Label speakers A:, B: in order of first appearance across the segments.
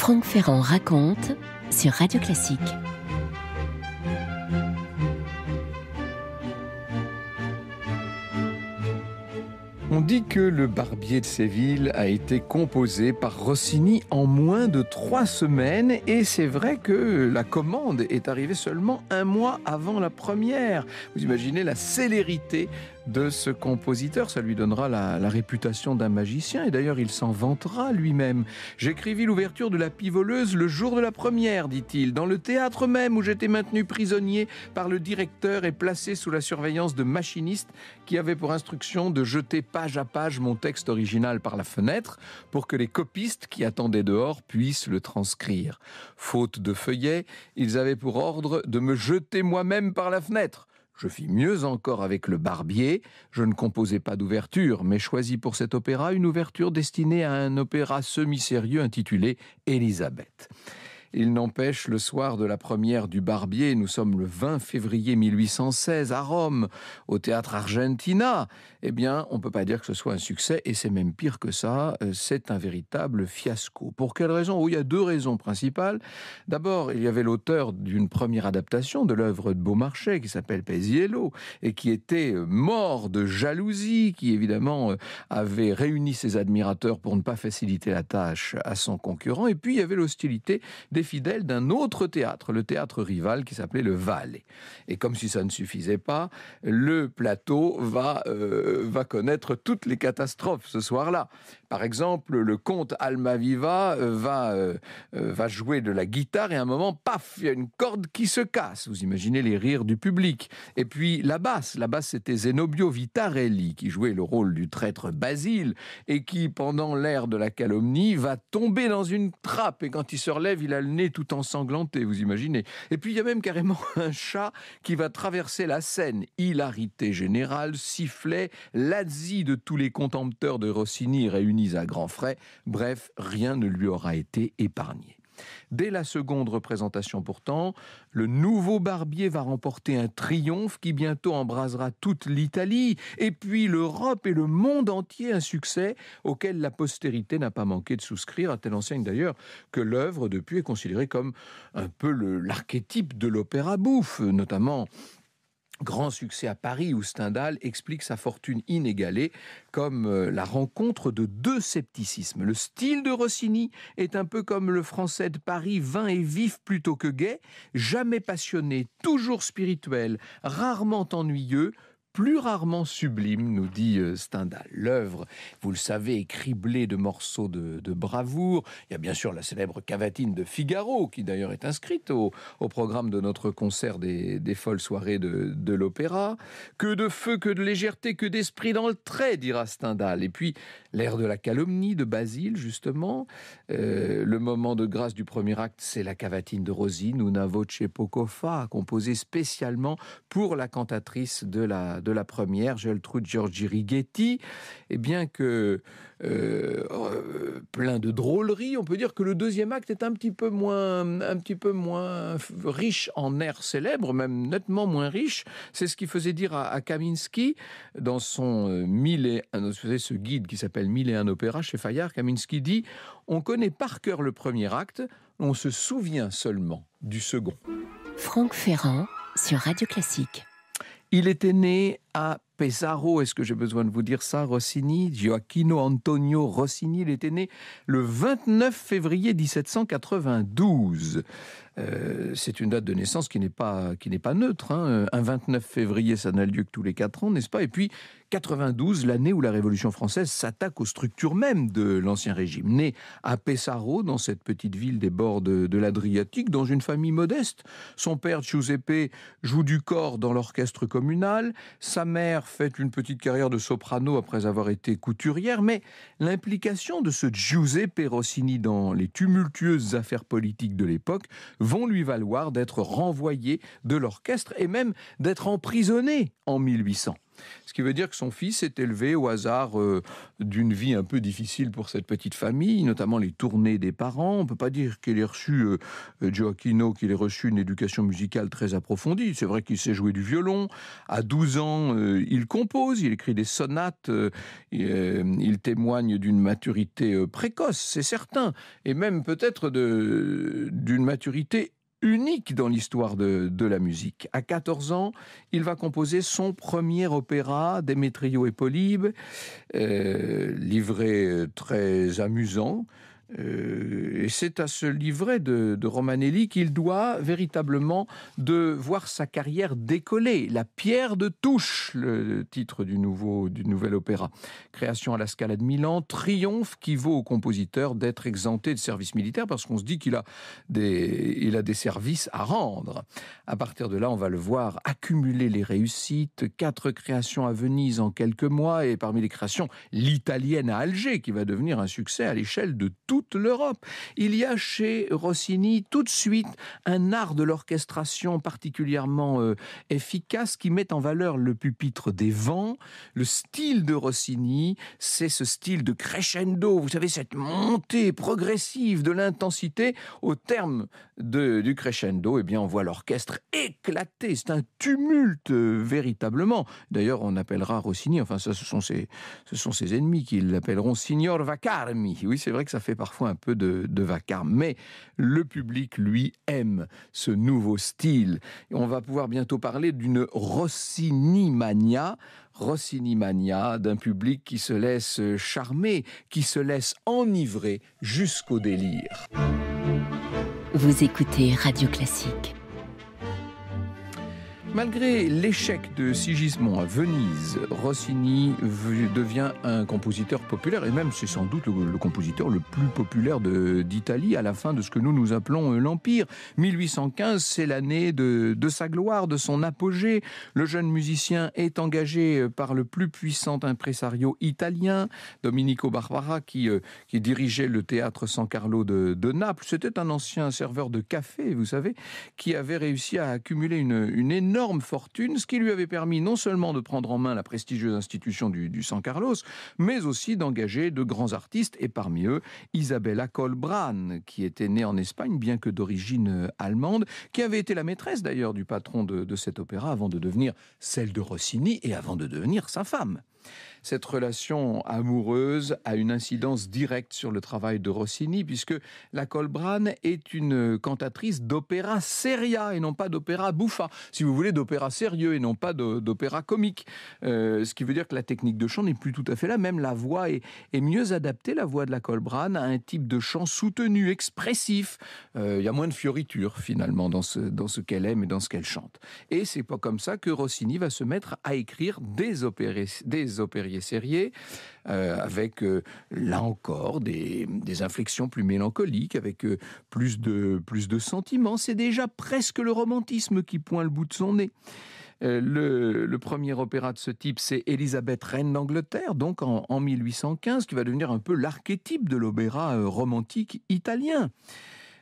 A: Franck Ferrand raconte sur Radio Classique.
B: On dit que le Barbier de Séville a été composé par Rossini en moins de 3 semaines, et c'est vrai que la commande est arrivée seulement 1 mois avant la première. Vous imaginez la célérité de ce compositeur, ça lui donnera la réputation d'un magicien, et d'ailleurs il s'en vantera lui-même. J'écrivis l'ouverture de La Pivoleuse le jour de la première, dit-il, dans le théâtre même où j'étais maintenu prisonnier par le directeur et placé sous la surveillance de machinistes qui avaient pour instruction de jeter page à page mon texte original par la fenêtre pour que les copistes qui attendaient dehors puissent le transcrire. Faute de feuillets, ils avaient pour ordre de me jeter moi-même par la fenêtre. Je fis mieux encore avec le Barbier. Je ne composais pas d'ouverture, mais choisis pour cet opéra une ouverture destinée à un opéra semi-sérieux intitulé Élisabeth. Il n'empêche, le soir de la première du Barbier, nous sommes le 20 février 1816 à Rome, au théâtre Argentina, eh bien, on ne peut pas dire que ce soit un succès, et c'est même pire que ça, c'est un véritable fiasco. Pour quelle raison ? Oh, il y a 2 raisons principales. D'abord, il y avait l'auteur d'une première adaptation de l'œuvre de Beaumarchais, qui s'appelle Paisiello, et qui était mort de jalousie, qui évidemment avait réuni ses admirateurs pour ne pas faciliter la tâche à son concurrent, et puis il y avait l'hostilité des fidèles d'un autre théâtre, le théâtre rival qui s'appelait le Valle. Et comme si ça ne suffisait pas, le plateau va connaître toutes les catastrophes ce soir-là. Par exemple, le comte Almaviva va jouer de la guitare et à un moment, paf, il y a une corde qui se casse. Vous imaginez les rires du public. Et puis la basse c'était Zenobio Vitarelli qui jouait le rôle du traître Basile et qui, pendant l'ère de la calomnie, va tomber dans une trappe et quand il se relève, il a le nez tout ensanglanté, vous imaginez. Et puis il y a même carrément un chat qui va traverser la scène. Hilarité générale, sifflet, lazzi de tous les contempteurs de Rossini réunis à grands frais. Bref, rien ne lui aura été épargné. Dès la seconde représentation pourtant, le nouveau Barbier va remporter un triomphe qui bientôt embrasera toute l'Italie, et puis l'Europe et le monde entier, un succès auquel la postérité n'a pas manqué de souscrire, à telle enseigne d'ailleurs que l'œuvre depuis est considérée comme un peu l'archétype de l'opéra bouffe, notamment grand succès à Paris où Stendhal explique sa fortune inégalée comme la rencontre de 2 scepticismes. Le style de Rossini est un peu comme le français de Paris, vain et vif plutôt que gai, jamais passionné, toujours spirituel, rarement ennuyeux, plus rarement sublime, nous dit Stendhal. L'œuvre, vous le savez, est criblée de morceaux de bravoure. Il y a bien sûr la célèbre cavatine de Figaro, qui d'ailleurs est inscrite au programme de notre concert des folles soirées de l'opéra. Que de feu, que de légèreté, que d'esprit dans le trait, dira Stendhal. Et puis, l'air de la calomnie de Basile, justement. Le moment de grâce du premier acte, c'est la cavatine de Rosine, Una voce poco fa, composée spécialement pour la cantatrice de la première, Geltrude Giorgi Righetti. Et bien que plein de drôleries, on peut dire que le deuxième acte est un petit peu moins riche en airs célèbres, même nettement moins riche. C'est ce qui faisait dire à Kaminski dans son ce guide qui s'appelle 1001 opéras chez Fayard. Kaminski dit: on connaît par cœur le premier acte, on se souvient seulement du second.
A: Franck Ferrand sur Radio Classique.
B: Il était né à Pesaro, est-ce que j'ai besoin de vous dire ça, Rossini? Gioacchino Antonio Rossini, il était né le 29 février 1792. C'est une date de naissance qui n'est pas neutre. Un 29 février, ça n'a lieu que tous les 4 ans, n'est-ce pas? Et puis 92, l'année où la Révolution française s'attaque aux structures même de l'Ancien Régime. Né à Pesaro, dans cette petite ville des bords de l'Adriatique, dans une famille modeste. Son père, Giuseppe, joue du cor dans l'orchestre communal. Sa mère fait une petite carrière de soprano après avoir été couturière. Mais l'implication de ce Giuseppe Rossini dans les tumultueuses affaires politiques de l'époque vont lui valoir d'être renvoyé de l'orchestre et même d'être emprisonné en 1800. Ce qui veut dire que son fils est élevé au hasard d'une vie un peu difficile pour cette petite famille, notamment les tournées des parents. On ne peut pas dire qu'il ait reçu, Gioacchino, qu'il ait reçu une éducation musicale très approfondie. C'est vrai qu'il sait jouer du violon. À 12 ans, il compose, il écrit des sonates. Il témoigne d'une maturité précoce, c'est certain. Et même peut-être d'une maturité unique dans l'histoire de la musique. À 14 ans, il va composer son premier opéra, Démétrio et Polybe, livret très amusant. Et c'est à ce livret de Romanelli qu'il doit véritablement de voir sa carrière décoller. La pierre de touche, le titre du nouvel opéra. Création à la Scala de Milan, triomphe qui vaut au compositeur d'être exempté de service militaire parce qu'on se dit qu'il a des services à rendre. À partir de là, on va le voir accumuler les réussites, 4 créations à Venise en quelques mois et parmi les créations, l'italienne à Alger qui va devenir un succès à l'échelle de toute l'Europe. Il y a chez Rossini tout de suite un art de l'orchestration particulièrement efficace qui met en valeur le pupitre des vents. Le style de Rossini, c'est ce style de crescendo, vous savez, cette montée progressive de l'intensité. Au terme du crescendo, eh bien, on voit l'orchestre éclater. C'est un tumulte véritablement. D'ailleurs, on appellera Rossini, enfin ça, ce sont ses ennemis qui l'appelleront Signor Vacarmi. Oui, c'est vrai que ça fait parfois un peu de vacarme, mais le public, lui, aime ce nouveau style. Et on va pouvoir bientôt parler d'une Rossini-mania, d'un public qui se laisse charmer, qui se laisse enivrer jusqu'au délire.
A: Vous écoutez Radio Classique.
B: Malgré l'échec de Sigismond à Venise, Rossini devient un compositeur populaire, et même c'est sans doute le compositeur le plus populaire d'Italie à la fin de ce que nous appelons l'Empire. 1815, c'est l'année de sa gloire, de son apogée. Le jeune musicien est engagé par le plus puissant impresario italien, Domenico Barbara, qui dirigeait le théâtre San Carlo de Naples. C'était un ancien serveur de café, vous savez, qui avait réussi à accumuler une énorme fortune, ce qui lui avait permis non seulement de prendre en main la prestigieuse institution du San Carlos, mais aussi d'engager de grands artistes, et parmi eux, Isabella Colbran, qui était née en Espagne, bien que d'origine allemande, qui avait été la maîtresse d'ailleurs du patron de cet opéra avant de devenir celle de Rossini et avant de devenir sa femme. Cette relation amoureuse a une incidence directe sur le travail de Rossini, puisque la Colbran est une cantatrice d'opéra seria et non pas d'opéra buffa. Si vous voulez, d'opéra sérieux et non pas d'opéra comique. Ce qui veut dire que la technique de chant n'est plus tout à fait là. Même la voix est mieux adaptée, la voix de la Colbran, à un type de chant soutenu, expressif. Il y a moins de fioritures, finalement, dans ce qu'elle aime et dans ce qu'elle chante. Et c'est pas comme ça que Rossini va se mettre à écrire des opériers sériés, avec, là encore, des inflexions plus mélancoliques, avec plus de sentiments. C'est déjà presque le romantisme qui pointe le bout de son nez. Le premier opéra de ce type, c'est Élisabeth, reine d'Angleterre, donc en 1815, qui va devenir un peu l'archétype de l'opéra romantique italien.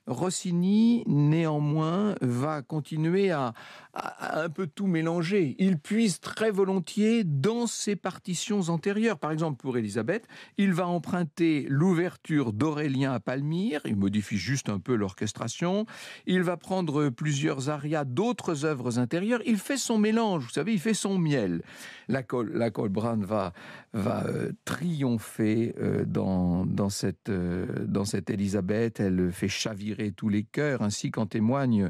B: Rossini, néanmoins, va continuer à un peu tout mélanger. Il puise très volontiers dans ses partitions antérieures. Par exemple, pour Élisabeth, il va emprunter l'ouverture d'Aurélien à Palmyre, il modifie juste un peu l'orchestration, il va prendre plusieurs arias d'autres œuvres intérieures, il fait son mélange, vous savez, il fait son miel. La Colbran va triompher dans cette Élisabeth, elle fait chavirer tous les cœurs, ainsi qu'en témoigne,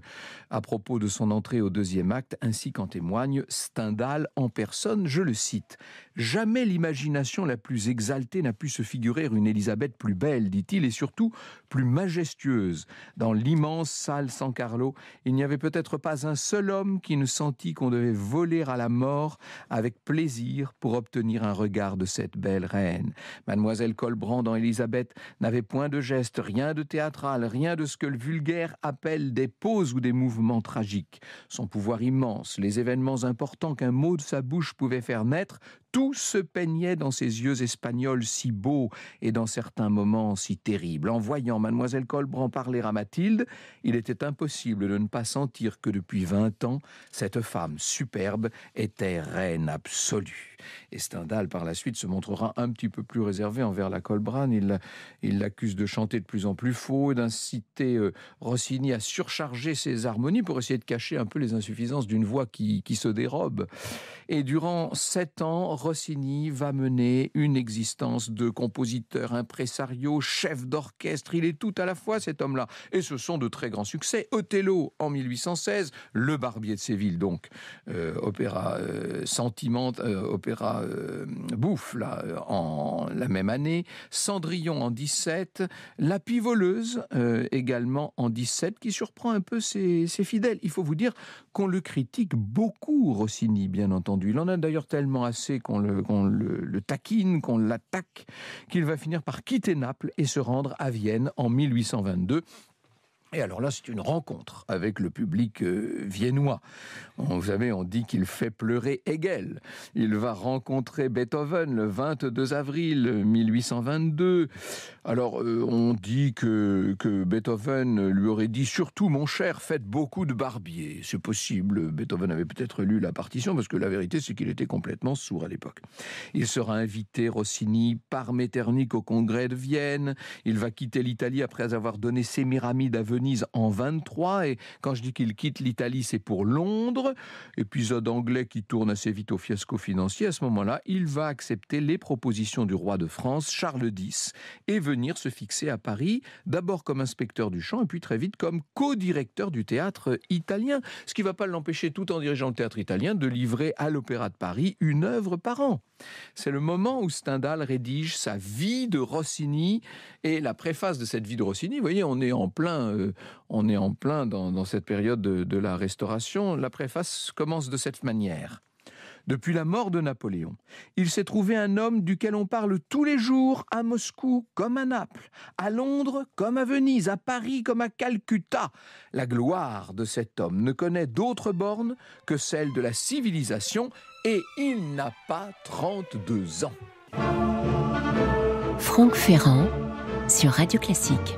B: à propos de son entrée au deuxième acte, ainsi qu'en témoigne Stendhal en personne, je le cite. « Jamais l'imagination la plus exaltée n'a pu se figurer une Élisabeth plus belle, dit-il, et surtout plus majestueuse. Dans l'immense salle San Carlo, il n'y avait peut-être pas un seul homme qui ne sentit qu'on devait voler à la mort avec plaisir pour obtenir un regard de cette belle reine. Mademoiselle Colbran dans Élisabeth n'avait point de geste, rien de théâtral, rien de ce que le vulgaire appelle des poses ou des mouvements tragiques. Son pouvoir immense, les événements importants qu'un mot de sa bouche pouvait faire naître, Tout se peignait dans ses yeux espagnols si beaux et dans certains moments si terribles. En voyant mademoiselle Colbrand parler à Mathilde, il était impossible de ne pas sentir que depuis 20 ans, cette femme superbe était reine absolue. Et Stendhal, par la suite, se montrera un petit peu plus réservé envers la Colbrand. Il l'accuse de chanter de plus en plus faux, d'inciter Rossini à surcharger ses harmonies pour essayer de cacher un peu les insuffisances d'une voix qui se dérobe. Et durant 7 ans, Rossini va mener une existence de compositeur, impresario, chef d'orchestre. Il est tout à la fois, cet homme-là. Et ce sont de très grands succès. Othello en 1816, Le Barbier de Séville, donc opéra opéra bouffe là, en la même année. Cendrillon en 17, La Pivoleuse également en 17, qui surprend un peu ses fidèles. Il faut vous dire qu'on le critique beaucoup, Rossini, bien entendu. Il en a d'ailleurs tellement assez qu'on le taquine, qu'on l'attaque, qu'il va finir par quitter Naples et se rendre à Vienne en 1822. Et alors là, c'est une rencontre avec le public viennois. Vous savez, on dit qu'il fait pleurer Hegel. Il va rencontrer Beethoven le 22 avril 1822. Alors, on dit que Beethoven lui aurait dit « Surtout, mon cher, faites beaucoup de Barbier ». C'est possible. Beethoven avait peut-être lu la partition, parce que la vérité, c'est qu'il était complètement sourd à l'époque. Il sera invité, Rossini, par Metternich au congrès de Vienne. Il va quitter l'Italie après avoir donné Sémiramide à Venise en 23, et quand je dis qu'il quitte l'Italie, c'est pour Londres. Épisode anglais qui tourne assez vite au fiasco financier. À ce moment-là, il va accepter les propositions du roi de France, Charles X, et venir se fixer à Paris, d'abord comme inspecteur du chant, et puis très vite comme co-directeur du théâtre italien, ce qui ne va pas l'empêcher, tout en dirigeant le théâtre italien, de livrer à l'Opéra de Paris une œuvre par an. C'est le moment où Stendhal rédige sa vie de Rossini, et la préface de cette vie de Rossini, vous voyez, on est en plein dans cette période de la Restauration. La préface commence de cette manière. Depuis la mort de Napoléon, il s'est trouvé un homme duquel on parle tous les jours, à Moscou comme à Naples, à Londres comme à Venise, à Paris comme à Calcutta. La gloire de cet homme ne connaît d'autre borne que celle de la civilisation, et il n'a pas 32 ans.
A: Franck Ferrand sur Radio Classique.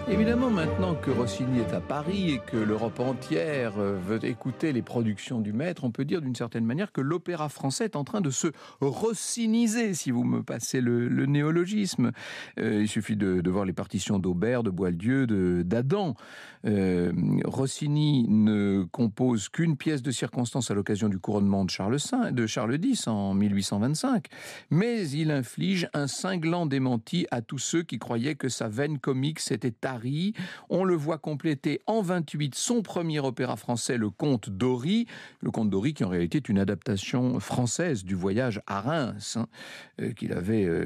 B: Évidemment, maintenant que Rossini est à Paris et que l'Europe entière veut écouter les productions du maître, on peut dire d'une certaine manière que l'opéra français est en train de se rossiniser, si vous me passez le néologisme. Il suffit de voir les partitions d'Aubert, de Boieldieu, d'Adam. Rossini ne compose qu'une pièce de circonstance à l'occasion du couronnement de Charles X en 1825, mais il inflige un cinglant démenti à tous ceux qui croyaient que sa veine comique s'était tarie. On le voit compléter en 28 son premier opéra français, Le Comte d'Ory. Le Comte d'Ory qui en réalité est une adaptation française du Voyage à Reims, qu'il avait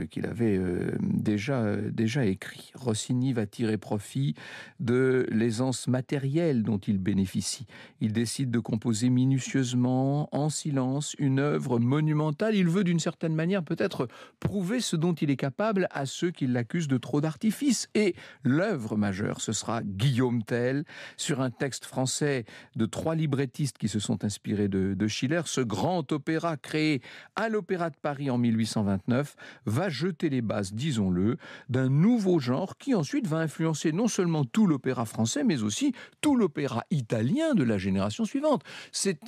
B: déjà écrit. Rossini va tirer profit de l'aisance matérielle dont il bénéficie. Il décide de composer minutieusement, en silence, une œuvre monumentale. Il veut d'une certaine manière peut-être prouver ce dont il est capable à ceux qui l'accusent de trop d'artifice. Et l'œuvre majeure, ce sera Guillaume Tell, sur un texte français de 3 librettistes qui se sont inspirés de Schiller. Ce grand opéra créé à l'Opéra de Paris en 1829 va jeter les bases, disons-le, d'un nouveau genre qui ensuite va influencer non seulement tout l'opéra français, mais aussi tout l'opéra italien de la génération suivante. C'est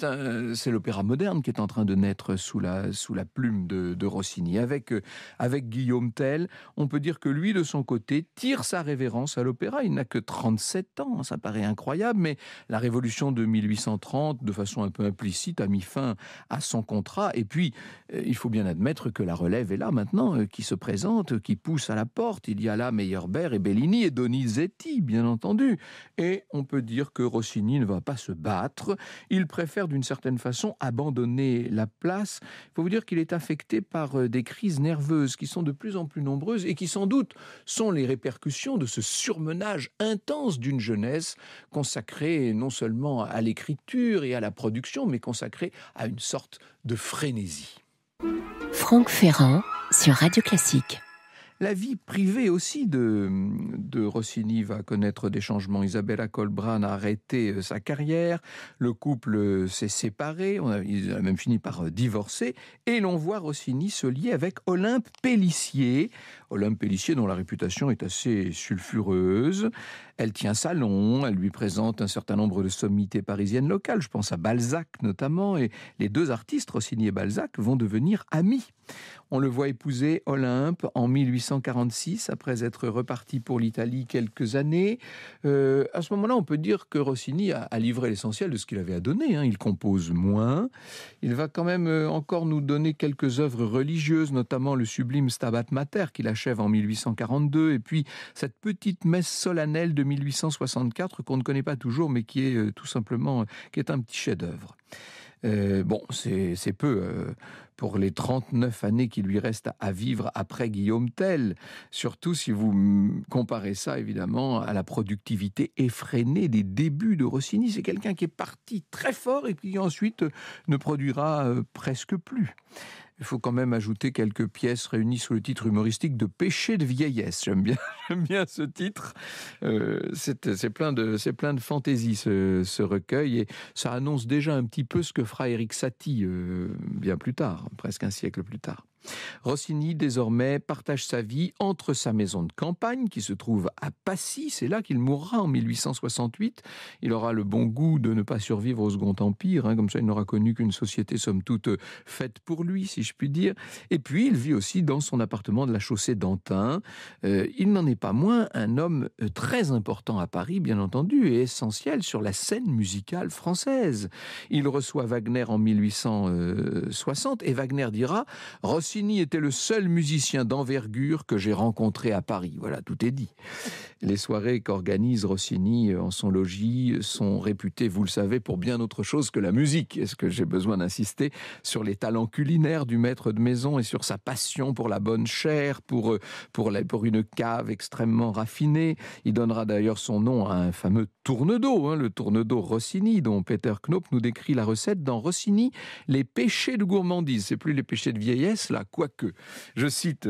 B: l'opéra moderne qui est en train de naître sous la plume de Rossini. Avec Guillaume Tell, on peut dire que lui, de son côté, tire sa révérence à l'opéra. Il n'a que 37 ans, ça paraît incroyable, mais la révolution de 1830, de façon un peu implicite, a mis fin à son contrat. Et puis, il faut bien admettre que la relève est là maintenant, qui se présente, qui pousse à la porte. Il y a là Meyerbeer et Bellini et Donizetti, bien entendu. Et on peut dire que Rossini ne va pas se battre. Il préfère d'une certaine façon abandonner la place. Il faut vous dire qu'il est affecté par des crises nerveuses qui sont de plus en plus nombreuses et qui sans doute sont les répercussions de ce surmenage intense d'une jeunesse consacrée non seulement à l'écriture et à la production, mais consacrée à une sorte de frénésie.
A: Franck Ferrand sur Radio Classique.
B: La vie privée aussi de Rossini va connaître des changements. Isabella Colbran a arrêté sa carrière, le couple s'est séparé, il a même fini par divorcer, et l'on voit Rossini se lier avec Olympe Pélissier. Olympe Pélissier dont la réputation est assez sulfureuse. Elle tient salon, elle lui présente un certain nombre de sommités parisiennes locales, je pense à Balzac notamment, et les deux artistes, Rossini et Balzac, vont devenir amis. On le voit épouser Olympe en 1846, après être reparti pour l'Italie quelques années. À ce moment-là, on peut dire que Rossini a livré l'essentiel de ce qu'il avait à donner. Il compose moins. Il va quand même encore nous donner quelques œuvres religieuses, notamment le sublime Stabat Mater qu'il achève en 1842, et puis cette petite messe solennelle de 1864 qu'on ne connaît pas toujours, mais qui est tout simplement qui est un petit chef-d'œuvre. C'est peu pour les 39 années qui lui restent à vivre après Guillaume Tell, surtout si vous comparez ça évidemment à la productivité effrénée des débuts de Rossini. C'est quelqu'un qui est parti très fort et qui ensuite ne produira presque plus. Il faut quand même ajouter quelques pièces réunies sous le titre humoristique de Péché de vieillesse. J'aime bien ce titre. C'est plein de fantaisie ce recueil, et ça annonce déjà un petit peu ce que fera Erik Satie bien plus tard, presque un siècle plus tard. Rossini, désormais, partage sa vie entre sa maison de campagne, qui se trouve à Passy, c'est là qu'il mourra en 1868. Il aura le bon goût de ne pas survivre au Second Empire, comme ça il n'aura connu qu'une société somme toute faite pour lui, si je puis dire. Et puis il vit aussi dans son appartement de la chaussée d'Antin. Il n'en est pas moins un homme très important à Paris, bien entendu, et essentiel sur la scène musicale française. Il reçoit Wagner en 1860, et Wagner dira « Rossini était le seul musicien d'envergure que j'ai rencontré à Paris. » Voilà, tout est dit. Les soirées qu'organise Rossini en son logis sont réputées, vous le savez, pour bien autre chose que la musique. Est-ce que j'ai besoin d'insister sur les talents culinaires du maître de maison et sur sa passion pour la bonne chair, pour une cave extrêmement raffinée. Il donnera d'ailleurs son nom à un fameux tourne-dos, le tourne-dos Rossini, dont Peter Knoop nous décrit la recette dans Rossini, les péchés de gourmandise. C'est plus les péchés de vieillesse, là, quoique. Je cite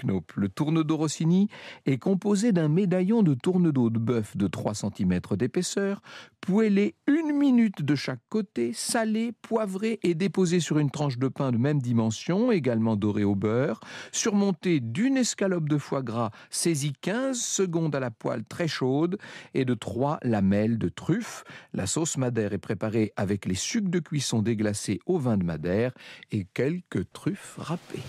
B: Knoop. Le tourne-dos Rossini est composé d'un médaillon de tourne-dos de bœuf de 3 cm d'épaisseur, poêlé 1 minute de chaque côté, salé, poivré et déposé sur une tranche de pain de même dimension, également doré au beurre, surmonté d'une escalope de foie gras saisie 15 secondes à la poêle très chaude et de 3 lamelles de truffe. La sauce madère est préparée avec les sucs de cuisson déglacés au vin de Madère et quelques truffes râpées.